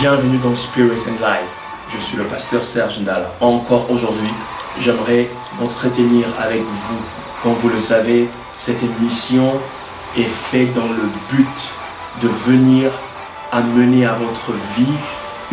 Bienvenue dans Spirit and Life. Je suis le pasteur Serge Ndala. Encore aujourd'hui, j'aimerais m'entretenir avec vous. Comme vous le savez, cette émission est faite dans le but de venir amener à votre vie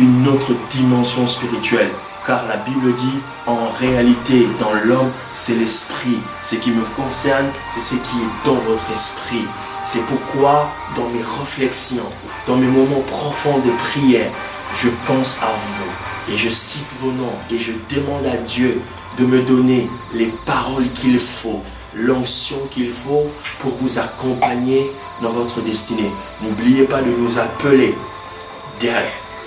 une autre dimension spirituelle. Car la Bible dit, en réalité, dans l'homme, c'est l'esprit. Ce qui me concerne, c'est ce qui est dans votre esprit. C'est pourquoi, dans mes réflexions, dans mes moments profonds de prière, je pense à vous et je cite vos noms et je demande à Dieu de me donner les paroles qu'il faut, l'onction qu'il faut pour vous accompagner dans votre destinée. N'oubliez pas de nous appeler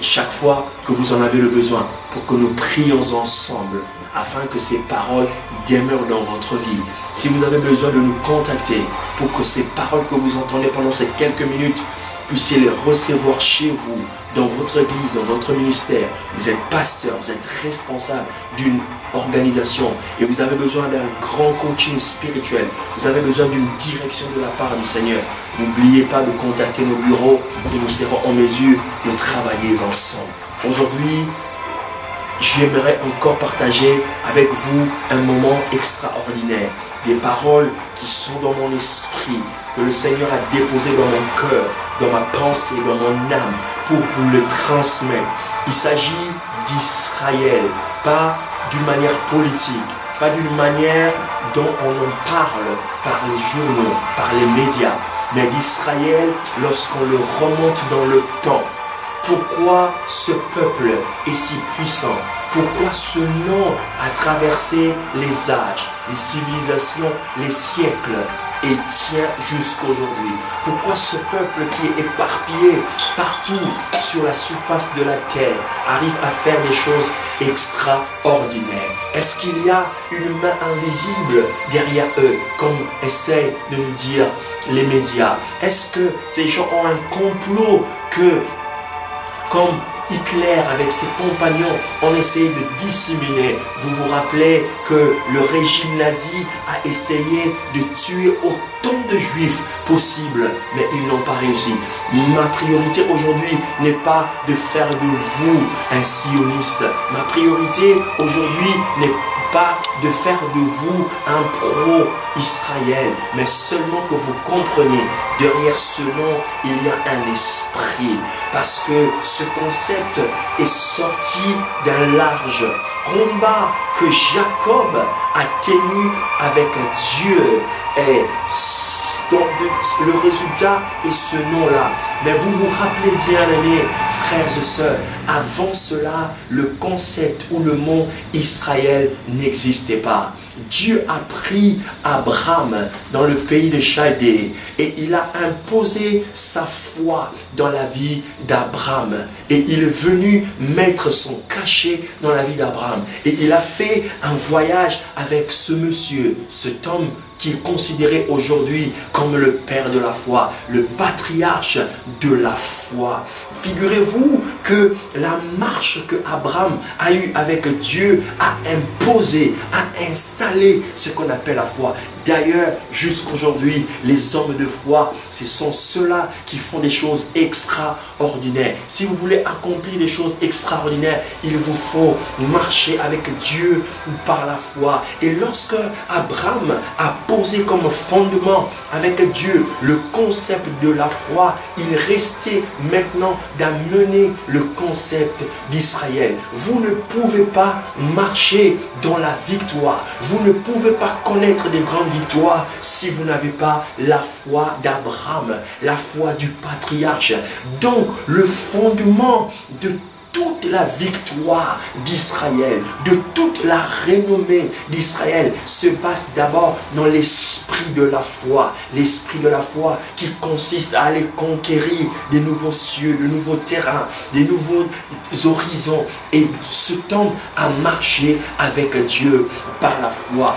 chaque fois que vous en avez le besoin pour que nous prions ensemble afin que ces paroles demeurent dans votre vie. Si vous avez besoin de nous contacter pour que ces paroles que vous entendez pendant ces quelques minutes, puissiez les recevoir chez vous, dans votre église, dans votre ministère. Vous êtes pasteur, vous êtes responsable d'une organisation et vous avez besoin d'un grand coaching spirituel. Vous avez besoin d'une direction de la part du Seigneur. N'oubliez pas de contacter nos bureaux et nous serons en mesure de travailler ensemble. Aujourd'hui, j'aimerais encore partager avec vous un moment extraordinaire. Des paroles qui sont dans mon esprit, que le Seigneur a déposées dans mon cœur, dans ma pensée, dans mon âme, pour vous le transmettre. Il s'agit d'Israël, pas d'une manière politique, pas d'une manière dont on en parle par les journaux, par les médias, mais d'Israël lorsqu'on le remonte dans le temps. Pourquoi ce peuple est si puissant? Pourquoi ce nom a traversé les âges, les civilisations, les siècles et tient jusqu'aujourd'hui? Pourquoi ce peuple qui est éparpillé partout sur la surface de la terre arrive à faire des choses extraordinaires? Est-ce qu'il y a une main invisible derrière eux, comme essayent de nous dire les médias? Est-ce que ces gens ont un complot que, comme Hitler avec ses compagnons ont essayé de disséminer? Vous vous rappelez que le régime nazi a essayé de tuer autant de juifs possible, mais ils n'ont pas réussi. Ma priorité aujourd'hui n'est pas de faire de vous un sioniste. Ma priorité aujourd'hui n'est pas de faire de vous un pro-Israël, mais seulement que vous compreniez, derrière ce nom, il y a un esprit. Parce que ce concept est sorti d'un large combat que Jacob a tenu avec Dieu. Et donc, le résultat est ce nom-là. Mais vous vous rappelez bien, amis, frères et sœurs, avant cela, le concept ou le mot Israël n'existait pas. Dieu a pris Abraham dans le pays de Chaldée et il a imposé sa foi dans la vie d'Abraham. Et il est venu mettre son cachet dans la vie d'Abraham. Et il a fait un voyage avec ce monsieur, cet homme qui est considéré aujourd'hui comme le père de la foi, le patriarche de la foi. Figurez-vous que la marche que Abraham a eue avec Dieu a imposé, a installé ce qu'on appelle la foi. D'ailleurs, jusqu'aujourd'hui, les hommes de foi, ce sont ceux-là qui font des choses extraordinaires. Si vous voulez accomplir des choses extraordinaires, il vous faut marcher avec Dieu par la foi. Et lorsque Abraham a posé comme fondement avec Dieu le concept de la foi, il restait maintenant d'amener le concept d'Israël. Vous ne pouvez pas marcher dans la victoire. Vous ne pouvez pas connaître des grandes victoires si vous n'avez pas la foi d'Abraham, la foi du patriarche. Donc, le fondement de toute la victoire d'Israël, de toute la renommée d'Israël se base d'abord dans l'esprit de la foi. L'esprit de la foi qui consiste à aller conquérir des nouveaux cieux, de nouveaux terrains, des nouveaux horizons. Et cet homme a marché avec Dieu par la foi.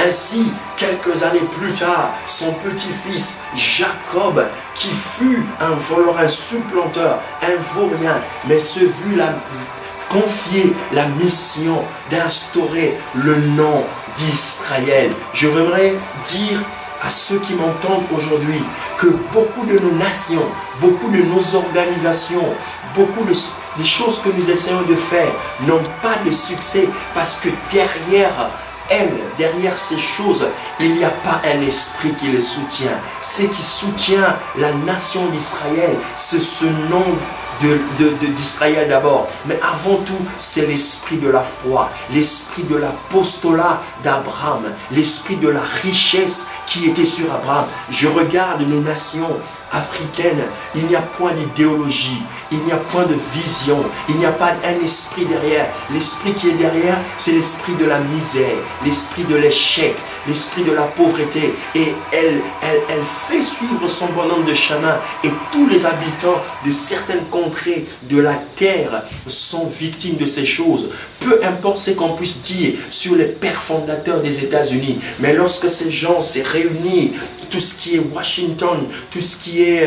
Ainsi, quelques années plus tard, son petit-fils Jacob, qui fut un voleur, un supplanteur, un vaurien, mais se vit confier la mission d'instaurer le nom d'Israël. Je voudrais dire à ceux qui m'entendent aujourd'hui que beaucoup de nos nations, beaucoup de nos organisations beaucoup de choses que nous essayons de faire n'ont pas de succès parce que derrière ces choses, il n'y a pas un esprit qui les soutient. Ce qui soutient la nation d'Israël, c'est ce nom d'Israël d'abord. Mais avant tout, c'est l'esprit de la foi, l'esprit de l'apostolat d'Abraham, l'esprit de la richesse qui était sur Abraham. Je regarde nos nations africaines, il n'y a point d'idéologie, il n'y a point de vision, il n'y a pas un esprit derrière. L'esprit qui est derrière, c'est l'esprit de la misère, l'esprit de l'échec, l'esprit de la pauvreté. Et elle fait suivre son bonhomme de chemin. Et tous les habitants de certaines contrées de la terre sont victimes de ces choses. Peu importe ce qu'on puisse dire sur les pères fondateurs des États-Unis, mais lorsque ces gens s'est réunis, tout ce qui est Washington, tout ce qui est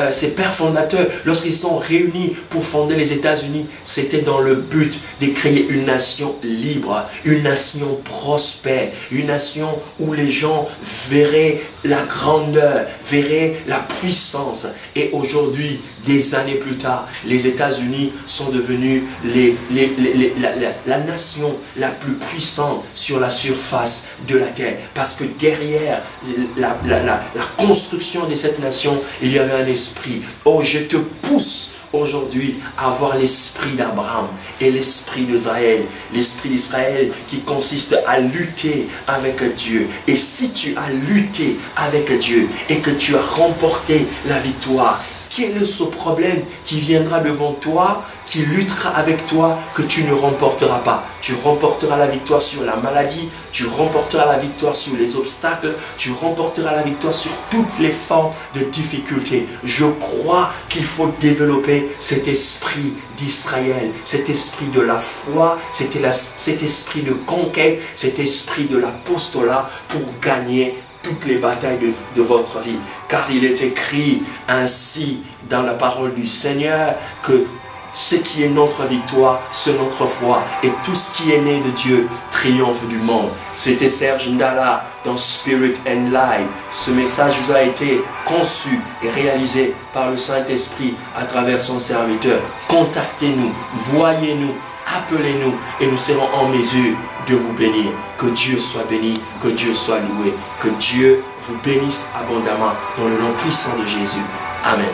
ces pères fondateurs, lorsqu'ils sont réunis pour fonder les États-Unis, c'était dans le but de créer une nation libre, une nation prospère, une nation où les gens verraient la grandeur, verraient la puissance. Et aujourd'hui, des années plus tard, les États-Unis sont devenus la nation la plus puissante sur la surface de la terre. Parce que derrière la construction de cette nation, il y avait un esprit. Oh, je te pousse aujourd'hui à avoir l'esprit d'Abraham et l'esprit d'Israël. L'esprit d'Israël qui consiste à lutter avec Dieu. Et si tu as lutté avec Dieu et que tu as remporté la victoire, quel est ce problème qui viendra devant toi, qui luttera avec toi, que tu ne remporteras pas? Tu remporteras la victoire sur la maladie, tu remporteras la victoire sur les obstacles, tu remporteras la victoire sur toutes les formes de difficultés. Je crois qu'il faut développer cet esprit d'Israël, cet esprit de la foi, cet esprit de conquête, cet esprit de l'apostolat pour gagner toutes les batailles de votre vie. Car il est écrit ainsi dans la parole du Seigneur que ce qui est notre victoire, c'est notre foi. Et tout ce qui est né de Dieu triomphe du monde. C'était Serge Ndala dans Spirit and Life. Ce message vous a été conçu et réalisé par le Saint-Esprit à travers son serviteur. Contactez-nous, voyez-nous, appelez-nous et nous serons en mesure de vous bénir. Que Dieu soit béni, que Dieu soit loué, que Dieu vous bénisse abondamment dans le nom puissant de Jésus. Amen.